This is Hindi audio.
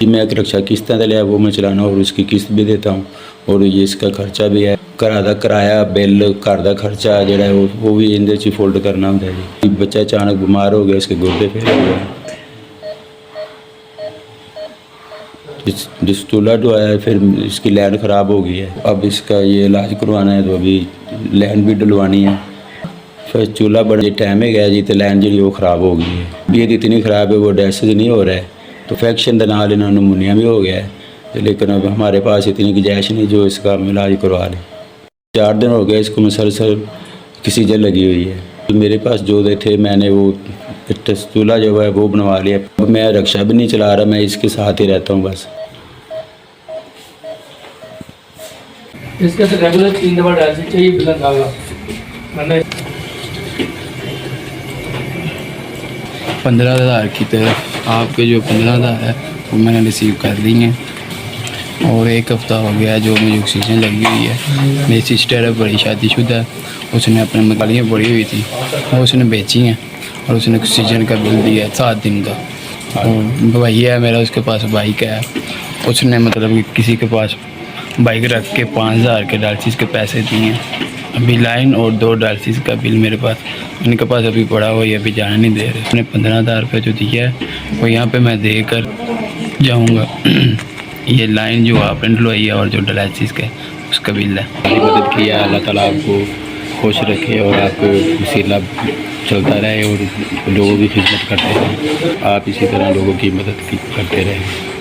कि मैं एक रक्षा किस्तां ते लिया वो मैं चलाना और उसकी किस्त भी देता हूँ और ये इसका खर्चा भी है। घरा दा किराया बिल घर दा खर्चा जिहड़ा है वो भी इहदे च फोल्ड करना हुंदा है जी। बच्चा अचानक बीमार हो गया, इसके गुर्दे फेल हो गए, जिस चूल्हा डलवाया है फिर इसकी लैंड ख़राब हो गई है। अब इसका ये इलाज करवाना है तो अभी लैंड भी डलवानी है। फिर चूल्हा बड़ा टाइम है गया जी तो लैंड जी वो ख़राब हो गई है। तबीयत इतनी ख़राब है वो डैसेज नहीं हो रहा है तो इन्फेक्शन के नाल इन्होंने नमूनिया भी हो गया है। लेकिन अब हमारे पास इतनी गुंजाइश नहीं जो इसका हम इलाज करवा लें। 4 दिन हो गए इसको मुसलसल की सीजन लगी हुई है। तो मेरे पास जो थे मैंने वो चूल्हा जो है वो बनवा लिया। अब मैं रक्षा भी नहीं चला रहा, मैं इसके साथ ही रहता हूँ बस। इसके से रेगुलर 3 दफा डायलिसिस चाहिए बिना खागा मैंने 15,000 की तरफ आपके जो 15,000 है वो मैंने रिसीव कर ली हैं और 1 हफ़्ता हो गया है जो मुझे ऑक्सीजन लगी हुई है। मेरी सिस्टर है बड़ी शादीशुदा है, उसने अपने मकालियाँ पड़ी हुई थी वो उसने बेची हैं और उसने ऑक्सीजन का बिल दिया है 7 दिन का। और भैया है मेरा, उसके पास बाइक है, उसने मतलब कि किसी के पास बाइक रख के 5,000 के डायलिसिस के पैसे दिए हैं। अभी लाइन और 2 डायलिसिस का बिल मेरे पास उनके पास अभी पड़ा हुआ है, अभी जाने नहीं दे रहे। उसने 15,000 रुपये जो दिया है वो यहाँ पे मैं दे कर जाऊँगा। ये लाइन जो आपने डलवाई है और जो डायलिसिस का उसका बिल है। मदद किया, अल्लाह ताला आपको खुश रखे और आपको वसीला चलता रहे और लोगों की खिदमत करते रहें। आप इसी तरह लोगों की मदद करते रहें।